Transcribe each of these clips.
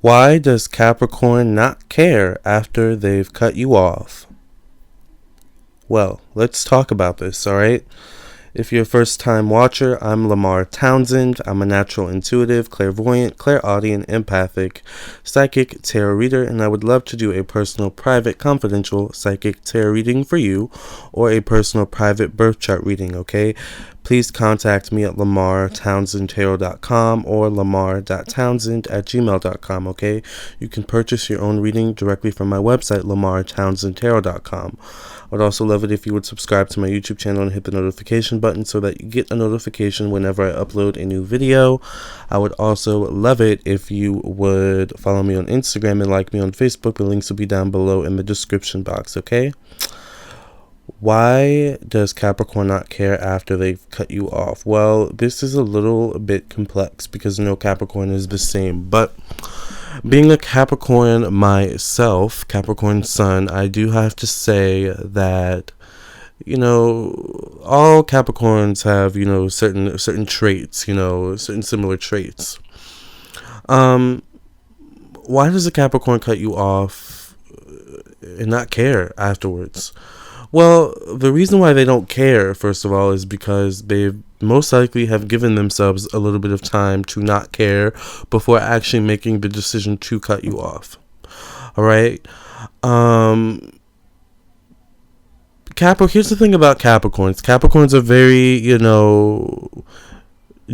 Why does Capricorn not care after they've cut you off? Well, let's talk about this, alright? If you're a first-time watcher, I'm Lamar Townsend. I'm a natural intuitive, clairvoyant, clairaudient, empathic, psychic tarot reader, and I would love to do a personal, private, confidential psychic tarot reading for you, or a personal, private birth chart reading, okay? Please contact me at lamartownsendtarot.com or lamar.townsend@gmail.com, okay? You can purchase your own reading directly from my website, lamartownsendtarot.com. I would also love it if you would subscribe to my YouTube channel and hit the notification button so that you get a notification whenever I upload a new video. I would also love it if you would follow me on Instagram and like me on Facebook. The links will be down below in the description box, okay? Why does Capricorn not care after they've cut you off? Well, this is a little bit complex because no Capricorn is the same, but being a Capricorn myself, Capricorn sun, I do have to say that, all Capricorns have, certain traits, certain similar traits. Why does a Capricorn cut you off and not care afterwards? Well, the reason why they don't care, first of all, is because they most likely have given themselves a little bit of time to not care before actually making the decision to cut you off. All right. Here's the thing about Capricorns. Capricorns are very,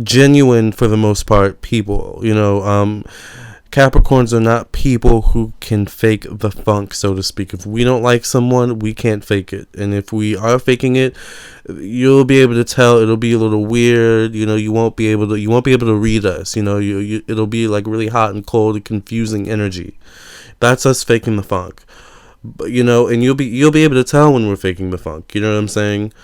genuine for the most part people. Capricorns are not people who can fake the funk, so to speak. If we don't like someone, we can't fake it. And if we are faking it, you'll be able to tell. It'll be a little weird. You won't be able to read us. It'll be like really hot and cold and confusing energy. That's us faking the funk. But, and you'll be able to tell when we're faking the funk. You know what I'm saying?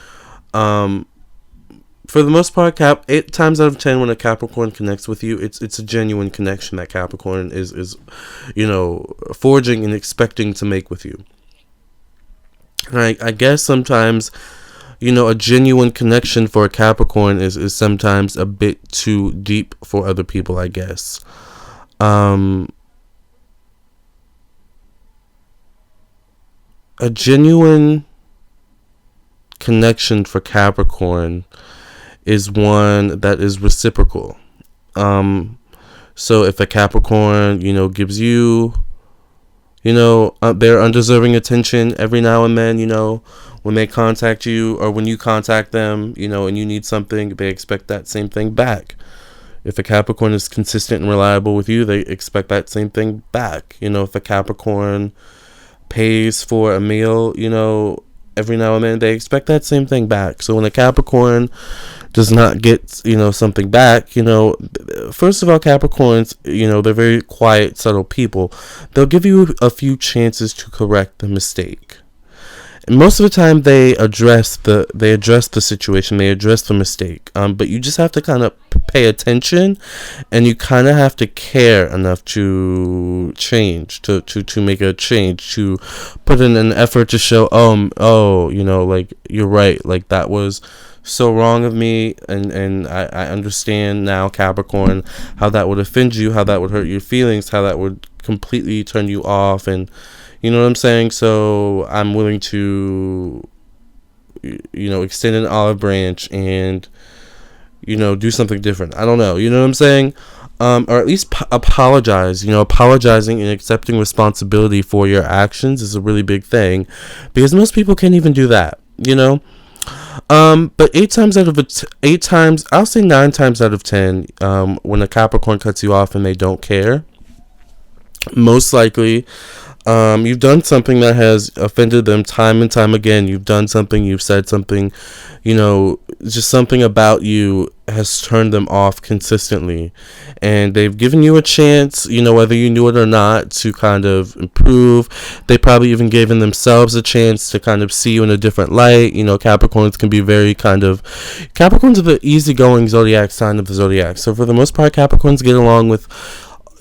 For the most part, 8 times out of 10 when a Capricorn connects with you, it's a genuine connection that Capricorn is forging and expecting to make with you. And I guess sometimes, a genuine connection for a Capricorn is sometimes a bit too deep for other people, I guess. A genuine connection for Capricorn is one that is reciprocal. So if a Capricorn, gives you, their undeserving attention every now and then, when they contact you or when you contact them, and you need something, they expect that same thing back. If a Capricorn is consistent and reliable with you, they expect that same thing back. If a Capricorn pays for a meal, every now and then, they expect that same thing back. So when a Capricorn does not get, something back, first of all, Capricorns, they're very quiet, subtle people. They'll give you a few chances to correct the mistake. And most of the time they address the situation, they address the mistake. But you just have to kind of pay attention, and you kind of have to care enough to change, to make a change, to put in an effort to show, like, you're right, like, that was so wrong of me, and I understand now, Capricorn, how that would offend you, how that would hurt your feelings, how that would completely turn you off, and you know what I'm saying? So I'm willing to, extend an olive branch and, do something different. I don't know. You know what I'm saying? Or at least apologize. Apologizing and accepting responsibility for your actions is a really big thing, because most people can't even do that. But 9 times out of 10, when a Capricorn cuts you off and they don't care, most likely, you've done something that has offended them time and time again. You've done something, you've said something, just something about you has turned them off consistently. And they've given you a chance, whether you knew it or not, to kind of improve. They probably even given themselves a chance to kind of see you in a different light. Capricorns can be Capricorns are the easygoing zodiac sign of the zodiac. So for the most part, Capricorns get along with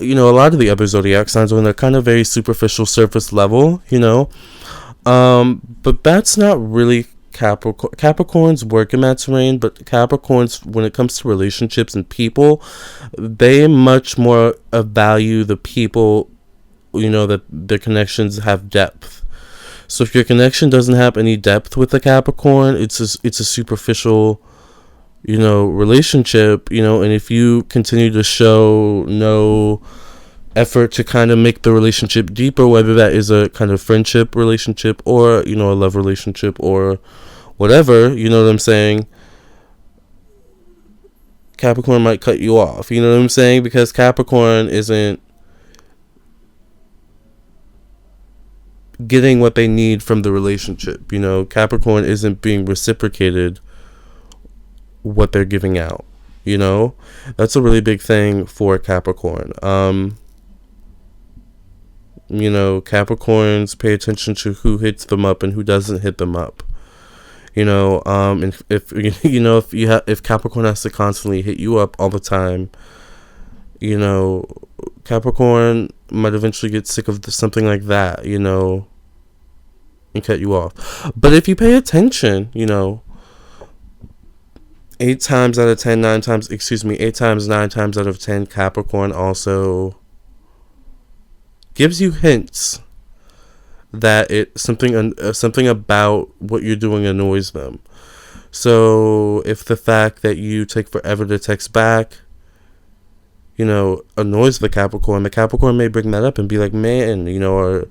a lot of the other zodiac signs when they're kind of very superficial, surface level, but that's not really Capricorns work in that terrain, but Capricorns, when it comes to relationships and people, they much more value the people, that their connections have depth. So if your connection doesn't have any depth with the Capricorn, it's a superficial, relationship, and if you continue to show no effort to kind of make the relationship deeper, whether that is a kind of friendship relationship or, a love relationship or whatever, you know what I'm saying? Capricorn might cut you off, you know what I'm saying? Because Capricorn isn't getting what they need from the relationship. Capricorn isn't being reciprocated what they're giving out. That's a really big thing for Capricorn. Capricorns pay attention to who hits them up and who doesn't hit them up. And if Capricorn has to constantly hit you up all the time, Capricorn might eventually get sick of something like that, and cut you off. But if you pay attention, 8 times, 9 times out of 10, Capricorn also gives you hints that something about what you're doing annoys them. So if the fact that you take forever to text back, annoys the Capricorn may bring that up and be like, man, or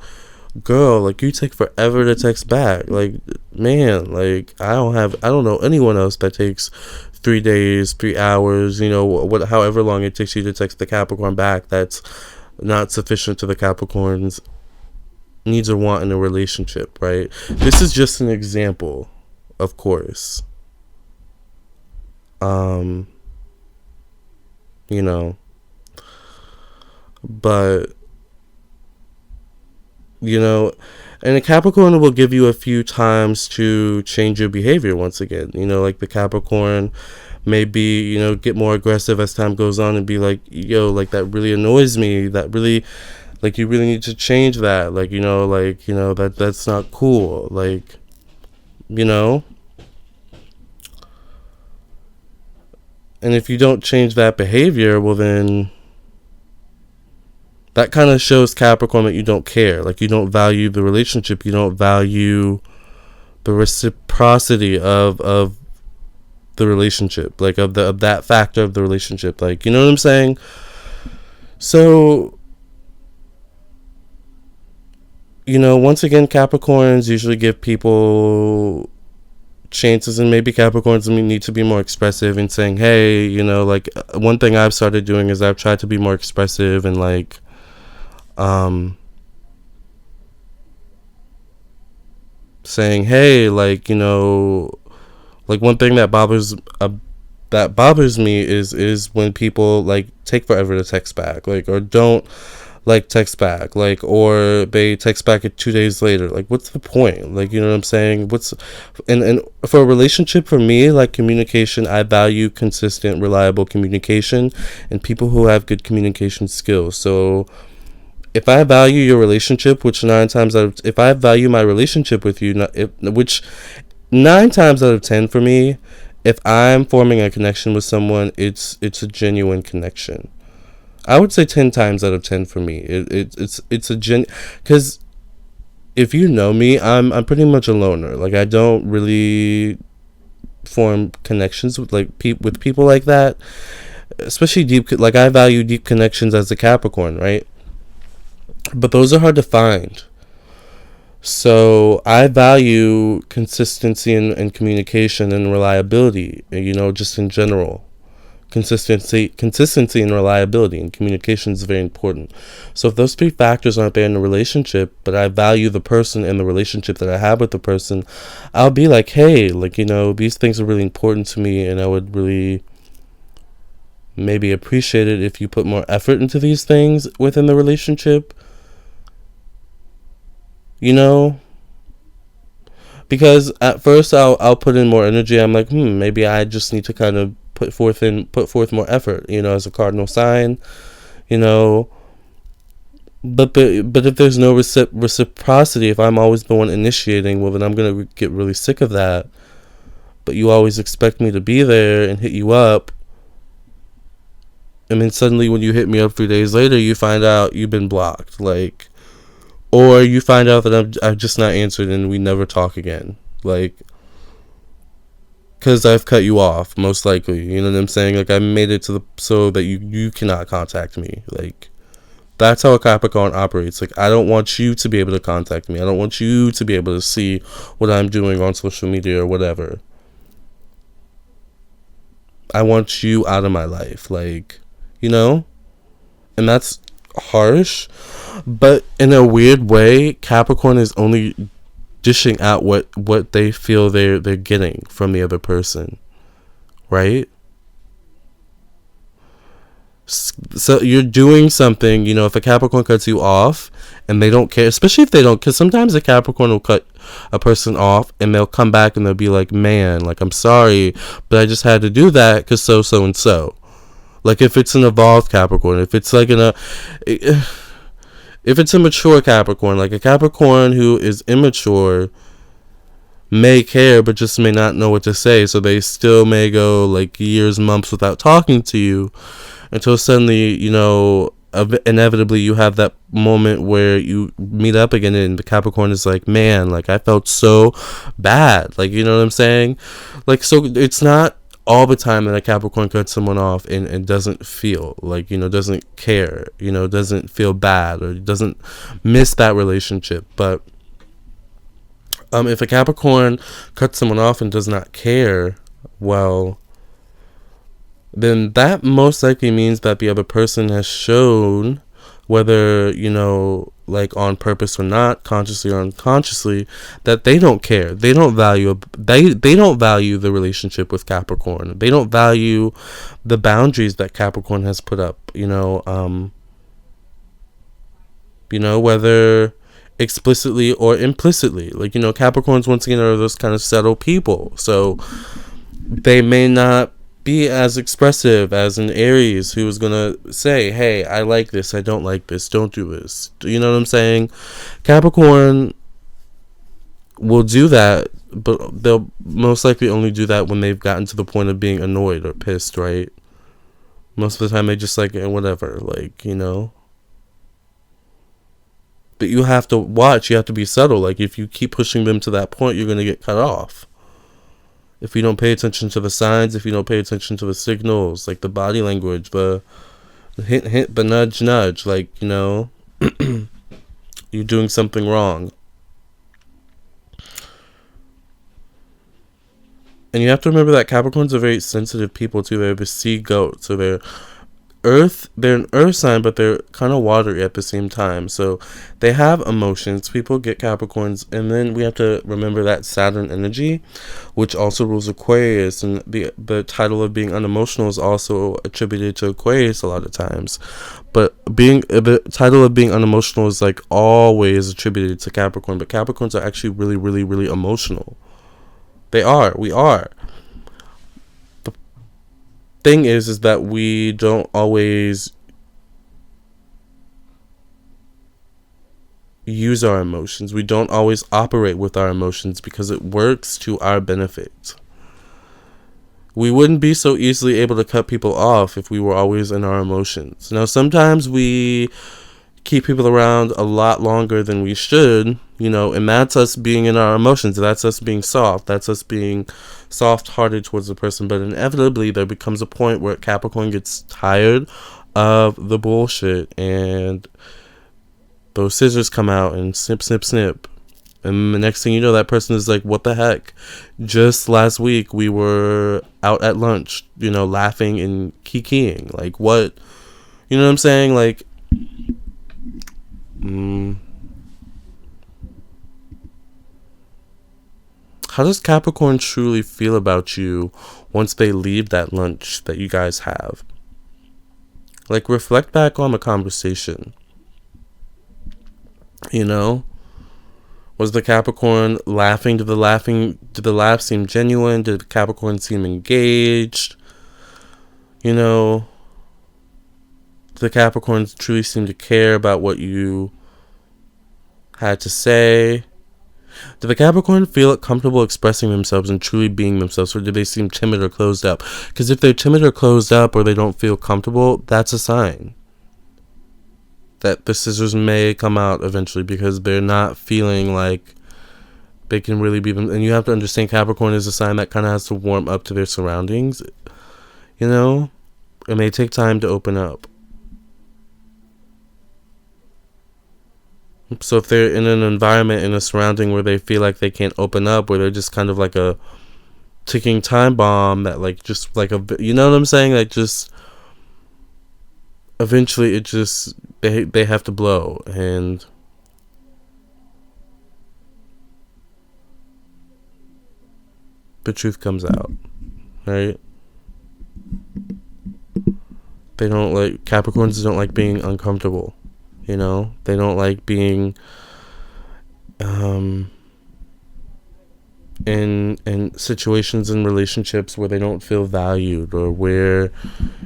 girl, like, you take forever to text back. Like, man, like, I don't know anyone else that takes 3 days, 3 hours, however long it takes you to text the Capricorn back. That's not sufficient to the Capricorn's needs or want in a relationship, right? This is just an example, of course. But and a Capricorn will give you a few times to change your behavior once again. Like the Capricorn maybe, get more aggressive as time goes on and be like, yo, like, that really annoys me. That really, like, you really need to change that. Like, that's not cool. Like, and if you don't change that behavior, well, then that kind of shows Capricorn that you don't care. Like, you don't value the relationship. You don't value the reciprocity of the relationship, like, of that factor of the relationship. Like, you know what I'm saying? So, once again, Capricorns usually give people chances, and maybe Capricorns need to be more expressive in saying, hey, like, one thing I've started doing is I've tried to be more expressive and, like, saying, hey, like, like, one thing that bothers me is when people, like, take forever to text back, like, or don't, like, text back, like, or they text back at 2 days later. Like, what's the point? Like, you know what I'm saying? And for a relationship, for me, like, communication, I value consistent, reliable communication and people who have good communication skills. So if I value your relationship, if I value my relationship with you, which 9 times out of 10 for me, if I'm forming a connection with someone, it's a genuine connection. I would say 10 times out of 10 for me. It's a because if you know me, I'm pretty much a loner. Like, I don't really form connections with with people like that, especially deep. Like, I value deep connections as a Capricorn, right? But those are hard to find. So I value consistency and communication and reliability, just in general. Consistency and reliability and communication is very important. So if those 3 factors aren't there in a relationship, but I value the person and the relationship that I have with the person, I'll be like, hey, like, these things are really important to me, and I would really maybe appreciate it if you put more effort into these things within the relationship. Because at first I'll put in more energy. I'm like, maybe I just need to kind of put forth more effort, as a cardinal sign, But if there's no reciprocity, if I'm always the one initiating, well, then I'm gonna get really sick of that. But you always expect me to be there and hit you up, and then suddenly when you hit me up 3 days later, you find out you've been blocked, like, or you find out that I've just not answered and we never talk again, like, because I've cut you off, most likely. You know what I'm saying? Like, I made it to the so that you cannot contact me. Like, that's how a Capricorn operates. Like, I don't want you to be able to contact me. I don't want you to be able to see what I'm doing on social media or whatever. I want you out of my life, like, you know? And that's harsh, but in a weird way, Capricorn is only dishing out what they feel they're getting from the other person, right? So you're doing something, you know, if a Capricorn cuts you off and they don't care, especially if they don't, because sometimes a Capricorn will cut a person off and they'll come back and they'll be like, man, like, I'm sorry, but I just had to do that because so and so. Like, if it's an evolved Capricorn, if it's like if it's a mature Capricorn, like a Capricorn who is immature may care but just may not know what to say, so they still may go like years, months without talking to you, until suddenly, you know, inevitably you have that moment where you meet up again and the Capricorn is like, man, like, I felt so bad, like, you know what I'm saying? Like, so it's not all the time that a Capricorn cuts someone off and doesn't feel like, you know, doesn't care, you know, doesn't feel bad or doesn't miss that relationship. But if a Capricorn cuts someone off and does not care, well, then that most likely means that the other person has shown, whether, you know, like on purpose or not, consciously or unconsciously, that they don't care. They don't value they don't value the relationship with Capricorn. They don't value the boundaries that Capricorn has put up, you know, whether explicitly or implicitly. Like, you know, Capricorns once again are those kind of subtle people. So they may not be as expressive as an Aries who is gonna say, hey, I like this, I don't like this, don't do this. You know what I'm saying? Capricorn will do that, but they'll most likely only do that when they've gotten to the point of being annoyed or pissed, right? Most of the time they just like, whatever, like, you know. But you have to watch, you have to be subtle. Like, if you keep pushing them to that point, you're gonna get cut off. If you don't pay attention to the signs, if you don't pay attention to the signals, like the body language, the hint, the nudge, like, you know, you're doing something wrong. And you have to remember that Capricorns are very sensitive people too. They're the sea goat, so they're an earth sign, but they're kind of watery at the same time. So they have emotions. People get Capricorns, and then we have to remember that Saturn energy, which also rules Aquarius, and the title of being unemotional is also attributed to Aquarius a lot of times. But the title of being unemotional is like always attributed to Capricorn, but Capricorns are actually really, really, really emotional. We are. Thing is that we don't always use our emotions. We don't always operate with our emotions because it works to our benefit. We wouldn't be so easily able to cut people off if we were always in our emotions. Now, sometimes we keep people around a lot longer than we should, you know, and that's us being in our emotions. That's us being soft. That's us being soft-hearted towards the person. But inevitably, there becomes a point where Capricorn gets tired of the bullshit, and those scissors come out and snip, snip, snip. And the next thing you know, that person is like, what the heck? Just last week, we were out at lunch, you know, laughing and kikiing. Like, what? You know what I'm saying? Like, how does Capricorn truly feel about you once they leave that lunch that you guys have? Like, reflect back on the conversation. You know? Was the Capricorn laughing? Did the laugh seem genuine? Did the Capricorn seem engaged? You know? Did the Capricorns truly seem to care about what you had to say? Do the Capricorn feel comfortable expressing themselves and truly being themselves, or do they seem timid or closed up? Because if they're timid or closed up, or they don't feel comfortable, that's a sign that the scissors may come out eventually, because they're not feeling like they can really be them. And you have to understand, Capricorn is a sign that kind of has to warm up to their surroundings. You know? It may take time to open up. So if they're in an environment, in a surrounding where they feel like they can't open up, where they're just kind of like a ticking time bomb that like just like a, you know what I'm saying? Like just eventually it just, they have to blow, and the truth comes out, right? They don't like, Capricorns don't like being uncomfortable. You know, they don't like being in situations and relationships where they don't feel valued, or where,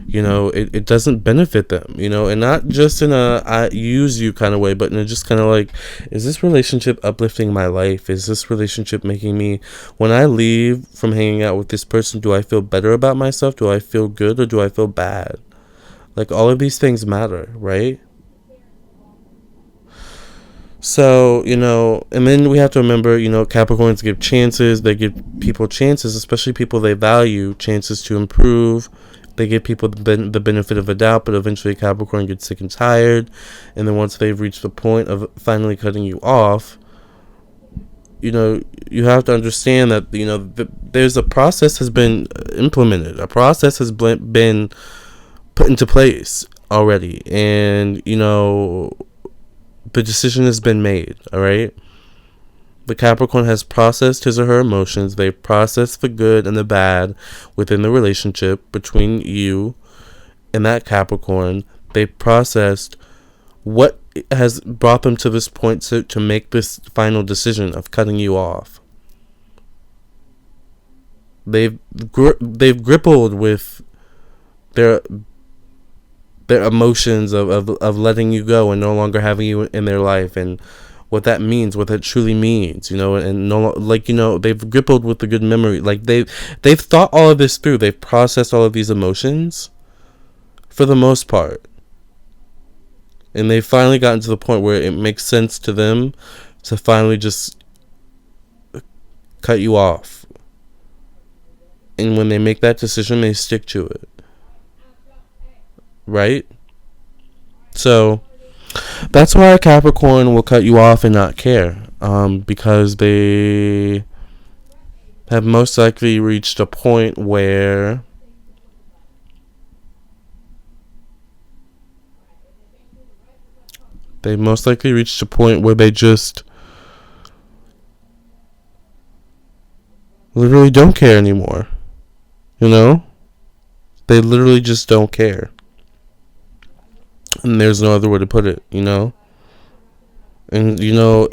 you know, it doesn't benefit them, you know, and not just in a I use you kind of way, but in a just kind of like, is this relationship uplifting my life? Is this relationship making me, when I leave from hanging out with this person, do I feel better about myself? Do I feel good, or do I feel bad? Like, all of these things matter, right? So, you know, and then we have to remember, you know, Capricorns give chances. They give people chances, especially people they value, chances to improve. They give people the benefit of the doubt, but eventually Capricorn gets sick and tired. And then once they've reached the point of finally cutting you off, you know, you have to understand that, you know, there's a process has been implemented. A process has been put into place already. And, you know, the decision has been made, all right? The Capricorn has processed his or her emotions. They've processed the good and the bad within the relationship between you and that Capricorn. They've processed what has brought them to this point to make this final decision of cutting you off. They've grappled with their emotions of letting you go and no longer having you in their life, and what that means, what that truly means, you know, and no, like, you know, they've grappled with the good memory. Like, they've thought all of this through. They've processed all of these emotions for the most part, and they've finally gotten to the point where it makes sense to them to finally just cut you off. And when they make that decision, they stick to it. Right? So that's why a Capricorn will cut you off and not care, because they have most likely reached a point where they just literally don't care anymore. You know? They literally just don't care. And there's no other way to put it, you know? And, you know,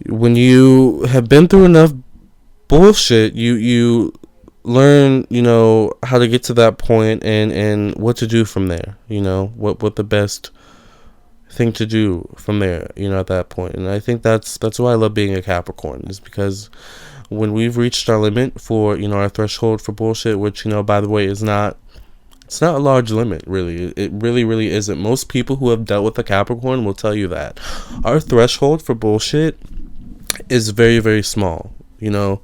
when you have been through enough bullshit, you learn, you know, how to get to that point and what to do from there, you know? What the best thing to do from there, you know, at that point. And I think that's why I love being a Capricorn, is because when we've reached our limit for, you know, our threshold for bullshit, which, you know, by the way, it's not a large limit, really. It really, really isn't. Most people who have dealt with a Capricorn will tell you that. Our threshold for bullshit is very, very small, you know,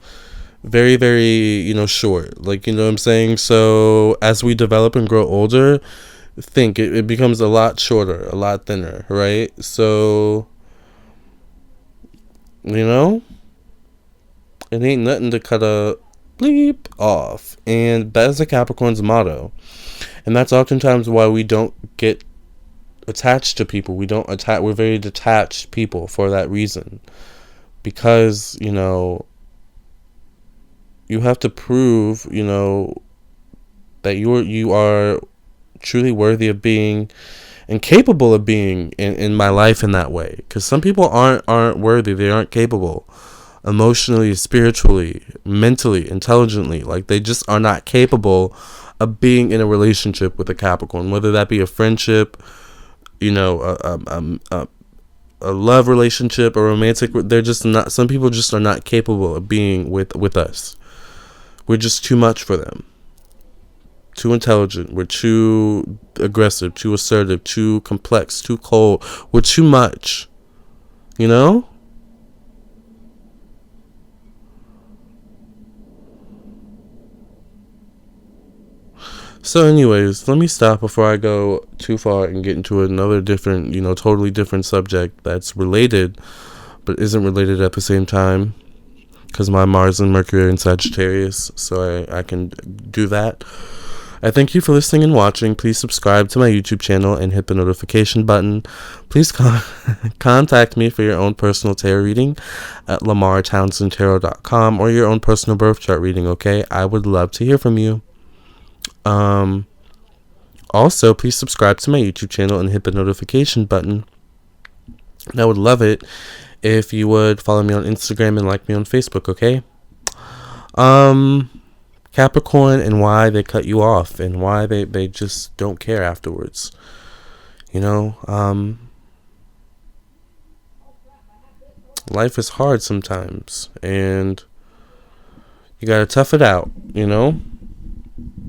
very, very, you know, short. Like, you know what I'm saying? So as we develop and grow older, it becomes a lot shorter, a lot thinner, right? So, you know, it ain't nothing to cut a bleep off. And that is a Capricorn's motto. And that's oftentimes why we don't get attached to people. We're very detached people for that reason. Because, you know, you have to prove, you know, that you are truly worthy of being and capable of being in my life in that way. Because some people aren't worthy. They aren't capable. Emotionally, spiritually, mentally, intelligently. Like, they just are not capable of being in a relationship with a Capricorn, whether that be a friendship, you know, a love relationship, a romantic. They're just not. Some people just are not capable of being with us. We're just too much for them. Too intelligent. We're too aggressive, too assertive, too complex, too cold. We're too much. You know? So anyways, let me stop before I go too far and get into another different, totally different subject that's related, but isn't related at the same time. Because my Mars and Mercury are in Sagittarius, so I can do that. I thank you for listening and watching. Please subscribe to my YouTube channel and hit the notification button. Please contact me for your own personal tarot reading at lamartownsendtarot.com or your own personal birth chart reading, okay? I would love to hear from you. Also, please subscribe to my YouTube channel and hit the notification button. And I would love it if you would follow me on Instagram and like me on Facebook, okay? Capricorn and why they cut you off and why they just don't care afterwards. Life is hard sometimes and you gotta tough it out,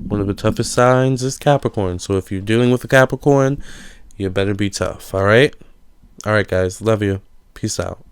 One of the toughest signs is Capricorn. So if you're dealing with a Capricorn, you better be tough, alright? Alright guys, love you. Peace out.